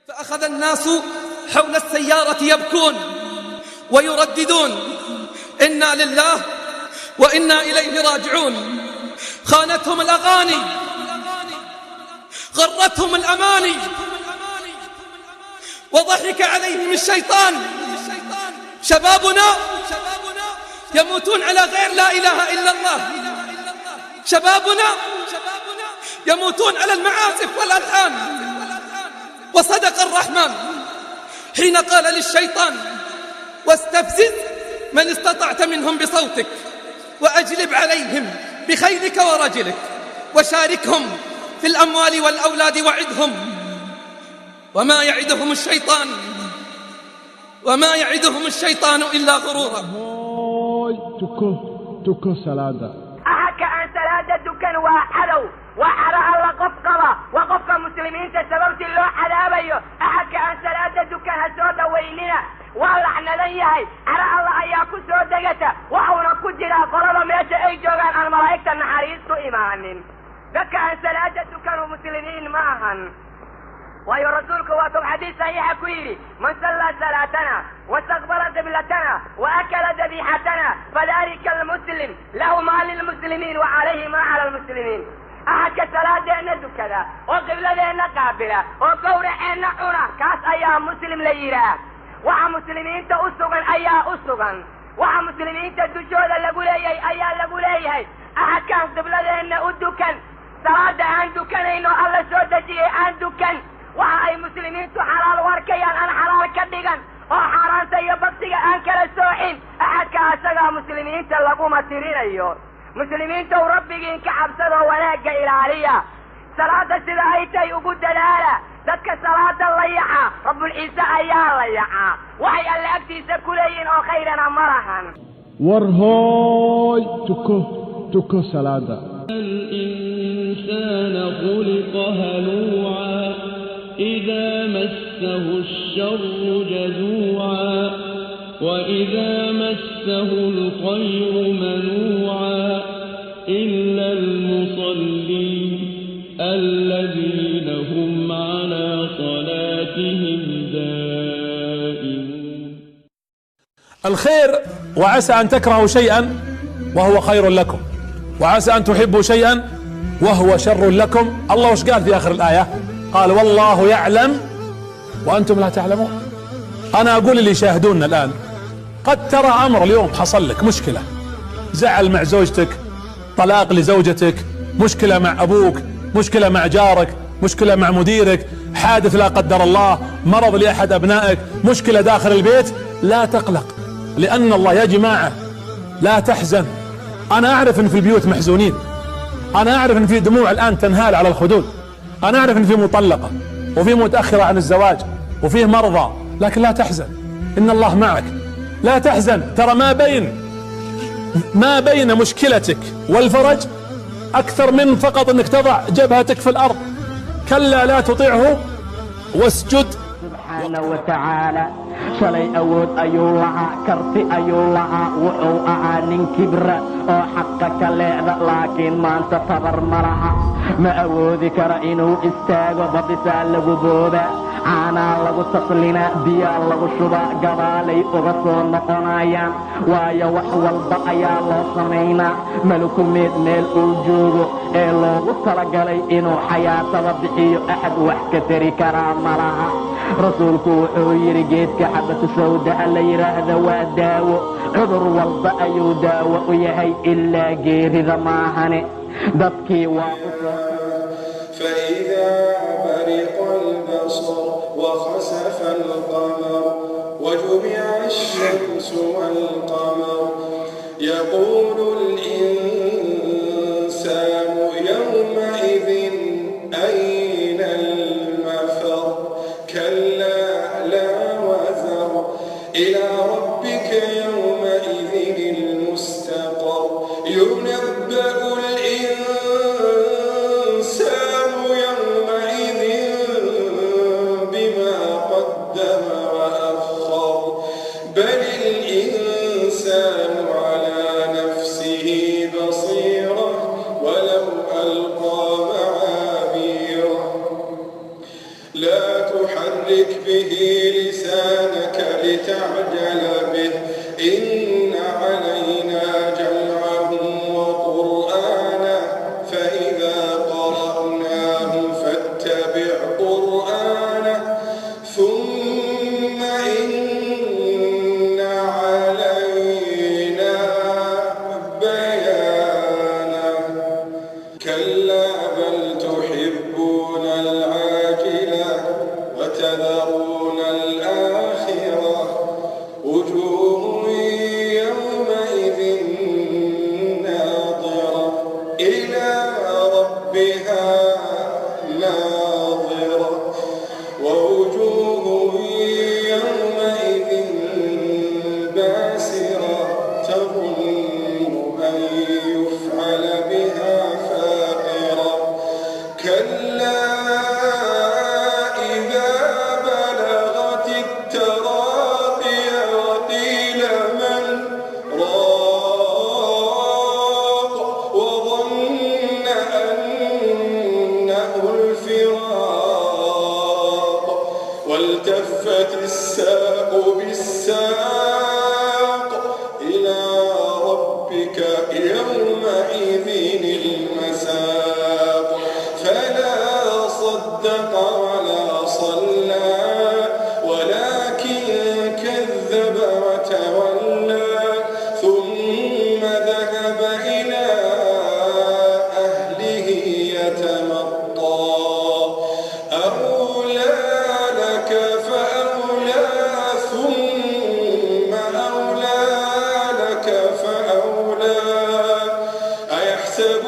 فأخذ الناس حول السيارة يبكون ويرددون: إنا لله وإنا إليه راجعون. خانتهم الأغاني، غرتهم الأماني، وضحك عليهم الشيطان. شبابنا يموتون على غير لا إله إلا الله. شبابنا يموتون على المعازف والألحان. وصدق الرحمن حين قال للشيطان: واستفزز من استطعت منهم بصوتك وأجلب عليهم بخيلك ورجلك وشاركهم في الأموال والأولاد وعدهم وما يعدهم الشيطان إلا غرورا. تكو سلادة أحكى عن سلادة دكان وحرى الله قفقبة وقفق مسلمين تسببت اللوح حلابيو. أحكى عن سلادة دكان هسودة ويلنا والله احنا ليهي حرى الله أياكو سودة وحونا كجرا قرابة ميشا اي جوغان عن ملايكة النحريستو إيمانين. دكا عن سلادة دكان ومسلمين معهن ويا رسولك واتم حديث صحيح كويري: من صلى صلاتنا واستقبل قبلتنا واكل ذبيحتنا فذلك المسلم له ما للمسلمين وعليه ما على المسلمين. احد صلاتنا دكذا وقبلتنا قابله وقورحنا عنا كاس ايام مسلم ليرا وع مسلمين تأسقا ايا اسقا وع مسلمين تدشول لغوليي ايا لغوليي. احد كان قبلتنا ودكن صلاه عندكن انه الله سودجي عندكن waxa ay muslimiintu xalaal warkayaan aan xalaal ka dhigan oo xaraanta iyo baqtiga aan kala soocin. axadka asaga muslimiinta laguma tirinayo. muslimiinta rabbigiin ka cabsado wanaaga ilaaliya. salaada sida ay tahay ugu dadaala. dadka salaada la yaca rabbul ciisa ayaa la yaca waxay alla agtiisa ku leeyihiin oo khayrana marahan. warhooy tuko salaada. الإنسان خلق هلوعا إذا مسه الشر جزوعا وإذا مسه الخير منوعا إلا المصلين الذين هم على صلاتهم دائمون. الخير وعسى أن تكرهوا شيئا وهو خير لكم وعسى أن تحبوا شيئا وهو شر لكم. الله وش قال في آخر الآية؟ قال: والله يعلم وأنتم لا تعلمون. أنا أقول اللي يشاهدوننا الآن: قد ترى أمر اليوم حصل لك مشكلة، زعل مع زوجتك، طلاق لزوجتك، مشكلة مع أبوك، مشكلة مع جارك، مشكلة مع مديرك، حادث لا قدر الله، مرض لأحد أبنائك، مشكلة داخل البيت. لا تقلق، لأن الله يا جماعة لا تحزن. أنا أعرف أن في البيوت محزونين، أنا أعرف أن في دموع الآن تنهال على الخدود، أنا أعرف أن في مطلقة وفي متأخرة عن الزواج وفيه مرضى، لكن لا تحزن، إن الله معك. لا تحزن، ترى ما بين مشكلتك والفرج أكثر من فقط أنك تضع جبهتك في الأرض. كلا لا تطيعه واسجد. سبحانه وتعالى shalay awood ayuu lahaa, karti ayuu lahaa, wuxuu ahaa nin kibra oo xaqa ka leexda, laakiin maanta tabar ma laha. ma awoodi kara inuu istaago, badisaa lagu boodaa, caanaa lagu taslinaa, biyaa lagu shubaa, gadaalay uga soo noqonayaan. waayo wax walba ayaa loo samaynaa. malakumeed meel uu joogo ee loogu talagalay inuu xayaatada bixiyo, axad wax ka tari karaa ma laha. rasuulku wuxuu yidhi geedka xabatu sawdaa la yidhaahda waa daawo, cudur walba ayuu daawo u yahay ilaa geerida maahane. dadkii waa u soo فإذا برق البصر وخسف القمر وجمع الشمس والقمر يقول الإنسان يومئذ أين المفر كلا لا وزر إلى ربك يومئذ المستقر ينبأ الإنسان يومئذ بما قدم وأخر بل الإنسان على نفسه بصيرة ولو ألقى معاذيره لا تحرك ربك يومئذ المساق فلا صدق ولا صلى ولكن كذب وتولى ثم ذهب إلى أهله يتمطى أولى لك فأولى ثم أولى لك فأولى أيحسب